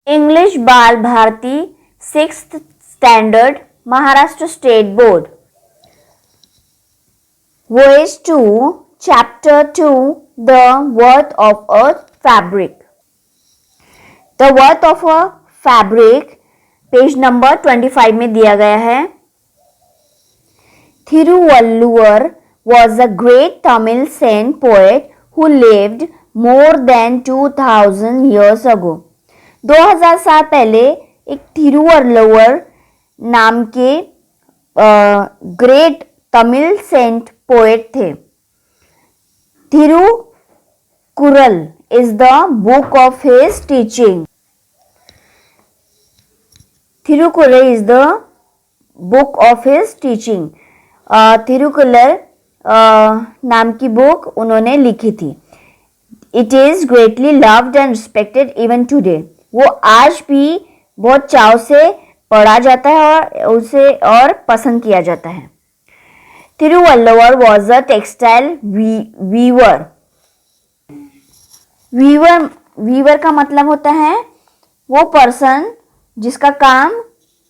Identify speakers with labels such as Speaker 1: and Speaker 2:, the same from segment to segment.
Speaker 1: English Bal Bharati 6th standard Maharashtra state board Voyage 2 Chapter 2 The Worth of a Fabric The worth of a fabric page number 25 में दिया गया है Thiruvalluvar was a great Tamil saint poet who lived more than 2000 years ago 2000 साल पहले एक थिरुवल्लुवर नाम के great Tamil Saint poet थे Thirukkural is the book of his teaching Thirukkural is the book of his teaching Thirukkural नाम की बुक उन्होंने लिखी थी it is greatly loved and respected even today वो आज भी बहुत चाव से पढ़ा जाता है और उसे और पसंद किया जाता है Thiruvalluvar was a textile weaver weaver का मतलब होता है वो पर्सन जिसका काम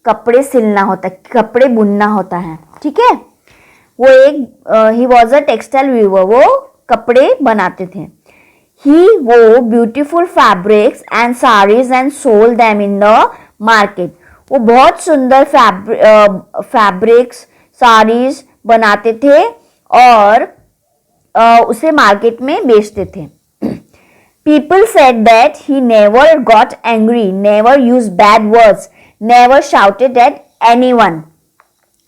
Speaker 1: कपड़े सिलना होता है कपड़े बुनना होता है ठीक है वो एक ही वॉज अ टेक्सटाइल वीवर वो कपड़े बनाते थे He wore beautiful fabrics and sarees and sold them in the market. वो बहुत सुंदर फैब्रिक्स साड़ीज बनाते थे और उसे मार्केट में बेचते थे People said that he never got angry, never used bad words, never shouted at anyone.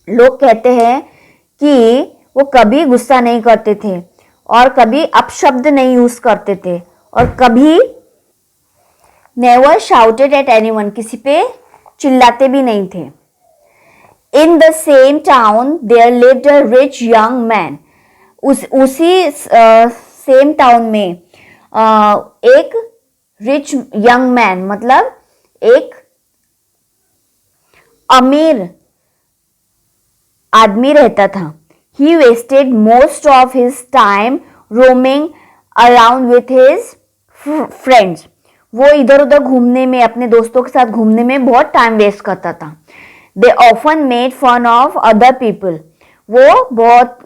Speaker 1: लोग कहते हैं कि वो कभी गुस्सा नहीं करते थे और कभी अपशब्द नहीं यूज करते थे और कभी नेवर शाउटेड एट एनीवन किसी पे चिल्लाते भी नहीं थे in the same town there lived a rich young man उसी सेम टाउन में एक रिच यंग मैन मतलब एक अमीर आदमी रहता था He wasted most of his time roaming around with his friends. वो इधर उधर घूमने में अपने दोस्तों के साथ घूमने में बहुत टाइम वेस्ट करता था They often made fun of other people. वो बहुत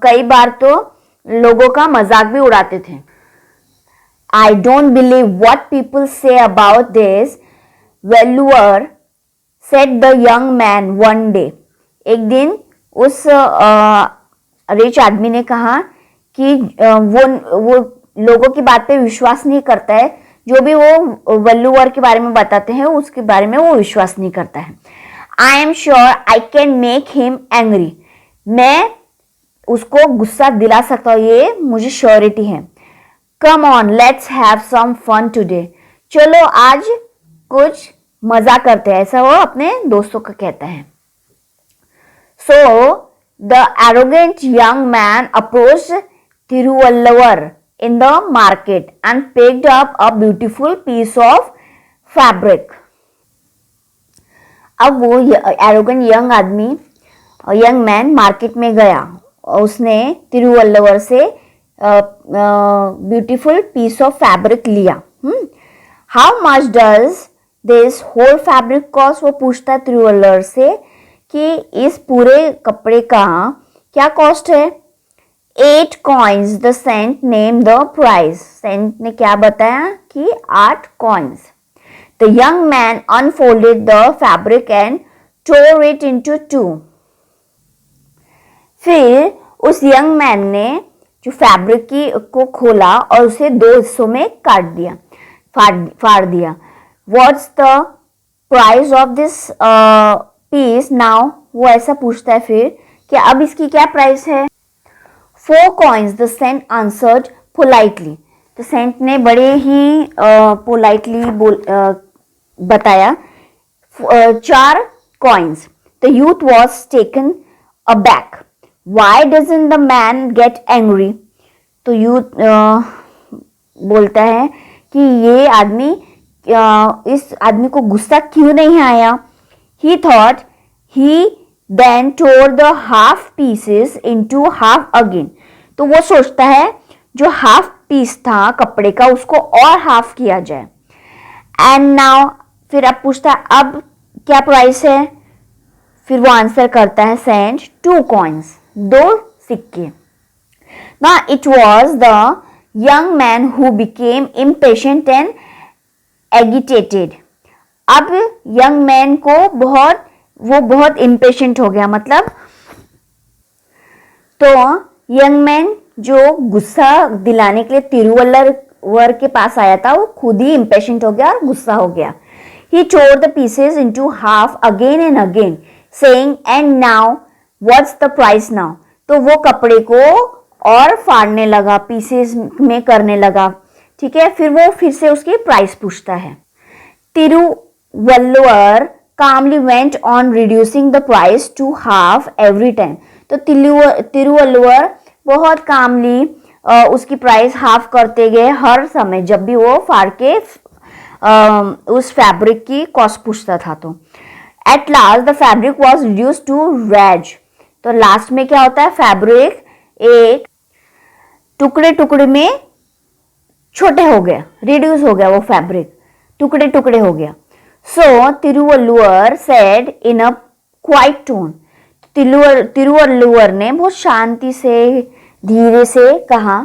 Speaker 1: कई बार तो लोगों का मजाक भी उड़ाते थे I don't believe what people say about this. Valluvar said the young man one day. एक दिन उस रिच आदमी ने कहा कि वो लोगों की बात पे विश्वास नहीं करता है जो भी वो वल्लुवर के बारे में बताते हैं उसके बारे में वो विश्वास नहीं करता है I am sure I can make him angry मैं उसको गुस्सा दिला सकता हूँ ये मुझे श्योरिटी है come on let's have some fun today चलो आज कुछ मजा करते हैं ऐसा वो अपने दोस्तों को कहता है So, the arrogant young man approached Thiruvalluvar in the market and picked up a beautiful piece of fabric. अब वो arrogant young आदमी young man मार्केट में गया और उसने तिरुवल्लुवर से beautiful piece of fabric लिया How much does this whole fabric cost? वो पूछता है तिरुवल्लुवर से कि इस पूरे कपड़े का क्या कॉस्ट है 8 coins the saint named the price saint ने क्या बताया कि 8 coins the young man unfolded the fabric and tore it into two फिर उस यंग मैन ने जो फैब्रिक को खोला और उसे 2 हिस्सों में काट दिया फाड़ दिया What's the price of this piece now वो ऐसा पूछता है फिर कि अब इसकी क्या प्राइस है 4 coins the saint answered politely तो सेंट ने बड़े ही पोलाइटली बताया 4 coins the youth was taken aback why doesn't the man get angry तो यूथ बोलता है कि ये आदमी इस आदमी को गुस्सा क्यों नहीं आया He thought he then tore the half pieces into half again. तो वो सोचता है जो हाफ पीस था कपड़े का उसको और हाफ किया जाए. And now फिर अब पूछता है अब क्या प्राइस है, फिर वो आंसर करता है सेंड 2 coins, 2 सिक्के। Now it was the young man who became impatient and agitated. अब यंग मैन को बहुत इम्पेशेंट हो गया, मतलब तो यंग मैन जो गुस्सा दिलाने के लिए तिरुवल्लुवर के पास आया था वो खुद ही इम्पेशेंट हो गया और गुस्सा हो गया। He tore the pieces into half again and again, saying, "And now, what's the price now?" तो वो कपड़े को और फाड़ने लगा, पीसेस में करने लगा, ठीक है। फिर वो फिर से उसकी प्राइस पूछता है। Thiruvalluvar calmly went on reducing the price to half every time. तो तिरुवल्लुवर बहुत कामली उसकी प्राइस हाफ करते गए हर समय जब भी वो फाड़ के उस फैब्रिक की कॉस्ट पूछता था। तो at last the fabric was reduce to rags. तो लास्ट में क्या होता है, फैब्रिक एक टुकड़े टुकड़े में छोटे हो गया, रिड्यूस हो गया, वो फैब्रिक टुकड़े टुकड़े हो गया। So Thiruvalluvar said in a quiet tone. Thiruvalluvar ने बहुत शांति से धीरे से कहा,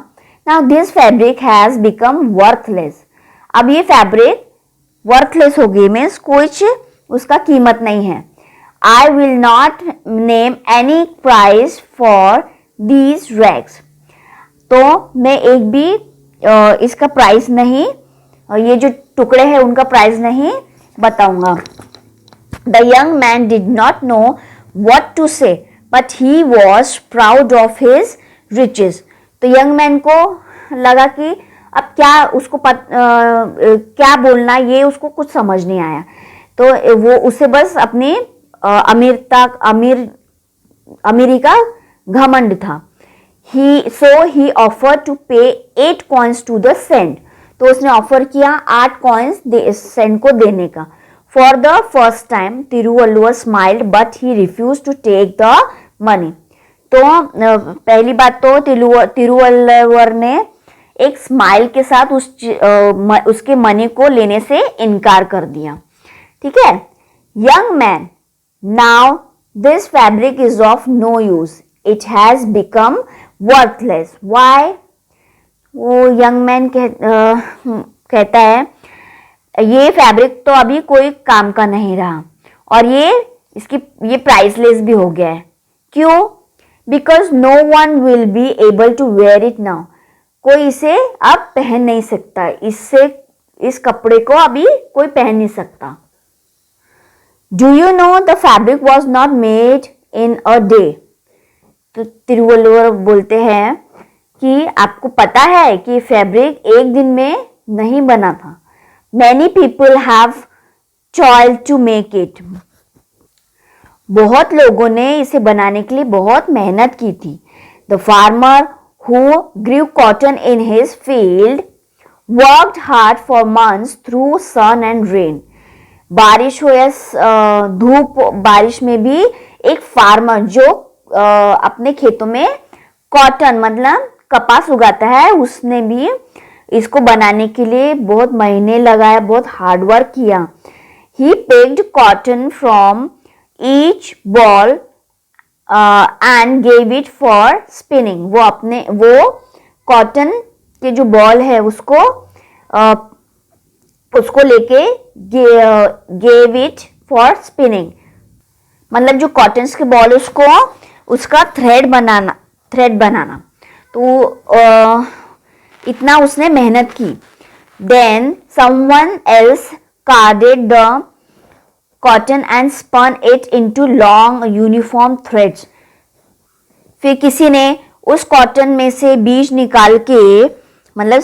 Speaker 1: now this fabric has become worthless. अब ये फैब्रिक वर्थलेस हो गई, मीन्स कुछ उसका कीमत नहीं है। I will not name any price for these rags. तो मैं एक भी इसका प्राइस नहीं, ये जो टुकड़े हैं उनका प्राइस नहीं बताऊंगा। The young man did not know what to say but he was proud of his riches. तो यंग मैन को लगा कि अब क्या उसको क्या बोलना, ये उसको कुछ समझ नहीं आया। तो वो उसे बस अपनी अमीरी का घमंड था। he offered to pay 8 coins to the cent. तो उसने ऑफर किया 8 कॉइन्स सेंट को देने का। For the first time Thiruvalluvar smiled but he refuse to take the money. तो पहली बात तो तिरुवल्लुवर ने एक स्माइल के साथ उसके मनी को लेने से इनकार कर दिया, ठीक है। Young man, now this fabric is of no use, it has become worthless. Why? वो यंग मैन कहता है ये फैब्रिक तो अभी कोई काम का नहीं रहा और ये प्राइसलेस भी हो गया है। क्यों? Because no one will be able to wear it now. कोई इसे अब पहन नहीं सकता, इस कपड़े को अभी कोई पहन नहीं सकता। Do you know the fabric was not made in a day. तो तिरुवल्लुवर बोलते हैं कि आपको पता है कि फैब्रिक एक दिन में नहीं बना था। Many people have toiled to make it. बहुत लोगों ने इसे बनाने के लिए बहुत मेहनत की थी। The farmer who grew cotton in his field worked hard for months through sun and rain. बारिश हो या धूप बारिश में भी एक फार्मर जो अपने खेतों में कॉटन मतलब कपास उगाता है, उसने भी इसको बनाने के लिए बहुत महीने लगाया, बहुत हार्डवर्क किया। He picked cotton from each ball and gave it for spinning. वो कॉटन के जो बॉल है उसको लेके gave it for spinning, मतलब जो कॉटन के बॉल उसका थ्रेड बनाना। तो इतना उसने मेहनत की। Then someone else carded the cotton and spun it into long uniform threads. फिर किसी ने उस कॉटन में से बीज निकाल के, मतलब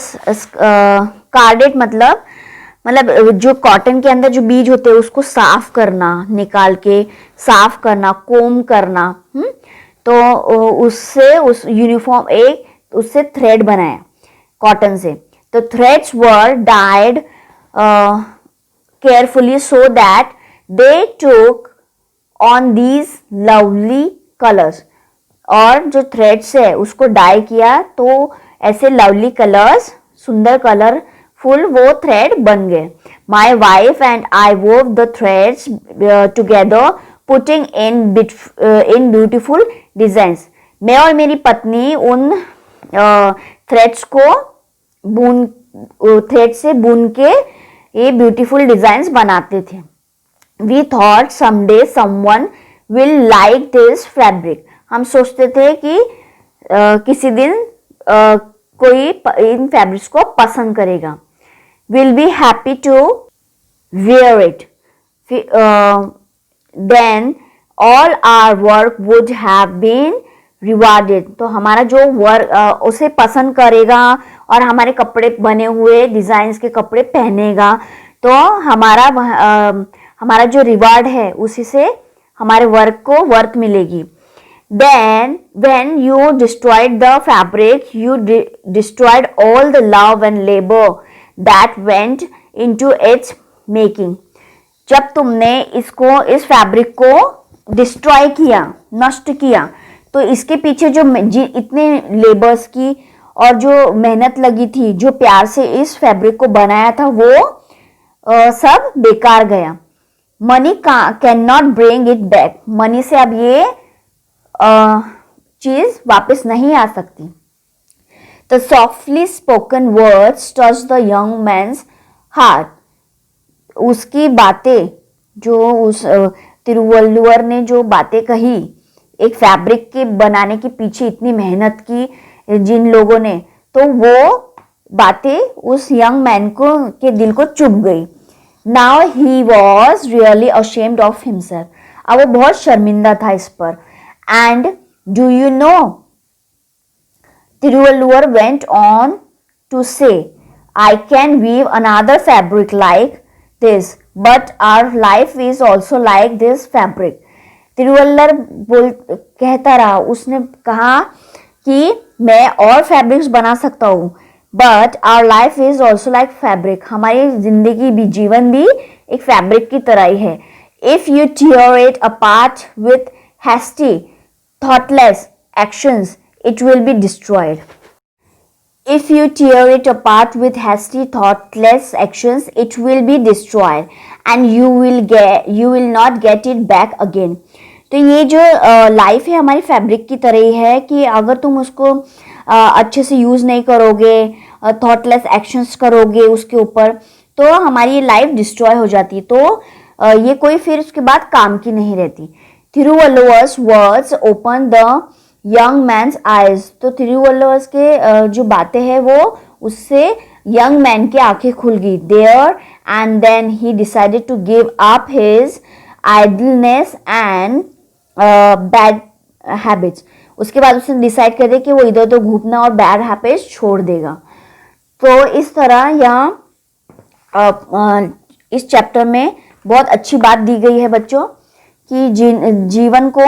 Speaker 1: कार्डेड मतलब जो कॉटन के अंदर जो बीज होते हैं उसको साफ करना, निकाल के साफ करना, कोम करना। तो उससे थ्रेड बनाया कॉटन से। तो threads were died carefully so that they took on these lovely colors. और जो थ्रेड्स है उसको डाई किया तो ऐसे लवली कलर्स, सुंदर कलरफुल वो थ्रेड बन गए। My wife and I wove the threads together, putting in beautiful designs. मैं और मेरी पत्नी उन थ्रेड्स को थ्रेड से बुन के ये ब्यूटीफुल डिजाइन्स बनाते थे. We thought someday someone will like this fabric. हम सोचते थे कि किसी दिन कोई इन फैब्रिक्स को पसंद करेगा. We'll be happy to wear it. Then all our work would have been rewarded. तो हमारा जो वर्क उसे पसंद करेगा और हमारे कपड़े बने हुए डिजाइन्स के कपड़े पहनेगा, तो हमारा जो रिवार्ड है उसी से हमारे वर्क को वर्थ मिलेगी. Then when you destroyed the fabric, you destroyed all the love and labor that went into its making. जब तुमने इस फैब्रिक को डिस्ट्रॉय किया, नष्ट किया, तो इसके पीछे जो इतने लेबर्स की और जो मेहनत लगी थी, जो प्यार से इस फैब्रिक को बनाया था, वो सब बेकार गया. Money can not bring it back. Money से अब ये चीज वापस नहीं आ सकती. The softly spoken words touched the young man's heart. उसकी बातें, जो उस तिरुवल्लुवर ने जो बातें कही, एक फैब्रिक के बनाने के पीछे इतनी मेहनत की जिन लोगों ने, तो वो बातें उस यंग मैन के दिल को चुभ गई. Now he was really ashamed of himself. अब वो बहुत शर्मिंदा था इस पर. And do you know, Tiruvallur went on to say, I can weave another fabric like this, but our life is also like this fabric. तिरुवल्लर कहता रहा, उसने कहा कि मैं और फैब्रिक्स बना सकता हूँ, but our life is also like fabric. हमारी जिंदगी भी, जीवन भी एक फैब्रिक की तरह ही है. If you tear it apart with hasty thoughtless actions, it will be destroyed. If you tear it apart with hasty thoughtless actions, it will be destroyed and you will not get it back again. तो ये जो life है हमारी fabric की तरह ही है कि अगर तुम उसको अच्छे से यूज़ नहीं करोगे, थॉटलेस एक्शंस करोगे उसके ऊपर, तो हमारी ये लाइफ डिस्ट्रॉय हो जाती है. तो ये कोई फिर उसके बाद काम की नहीं रहती. Tiruvallur's words opened the young man's eyes. तो तिरुवल्लुवर के जो बातें हैं वो उससे young man की आंखें खुल गई. There and then he decided to give up his idleness and bad habits. उसके बाद उसने डिसाइड कर दिया कि वो इधर उधर घूमना और बैड हैबिट्स छोड़ देगा. तो इस तरह यहाँ इस चैप्टर में बहुत अच्छी बात दी गई है बच्चों कि जीवन को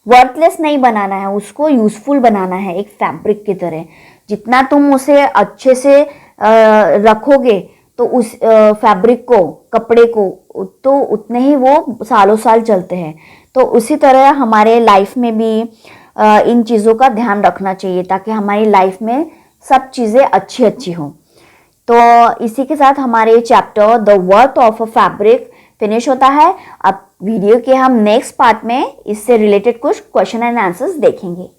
Speaker 1: वर्थलेस नहीं बनाना है, उसको यूजफुल बनाना है एक फैब्रिक की तरह. जितना तुम उसे अच्छे से रखोगे तो उस फैब्रिक को, कपड़े को, तो उतने ही वो सालों साल चलते हैं. तो उसी तरह हमारे लाइफ में भी इन चीज़ों का ध्यान रखना चाहिए ताकि हमारी लाइफ में सब चीज़ें अच्छी अच्छी हों. तो इसी के साथ हमारे chapter the worth of a fabric finish होता है. अब वीडियो के हम नेक्स्ट पार्ट में इससे रिलेटेड कुछ क्वेश्चन एंड आंसर्स देखेंगे.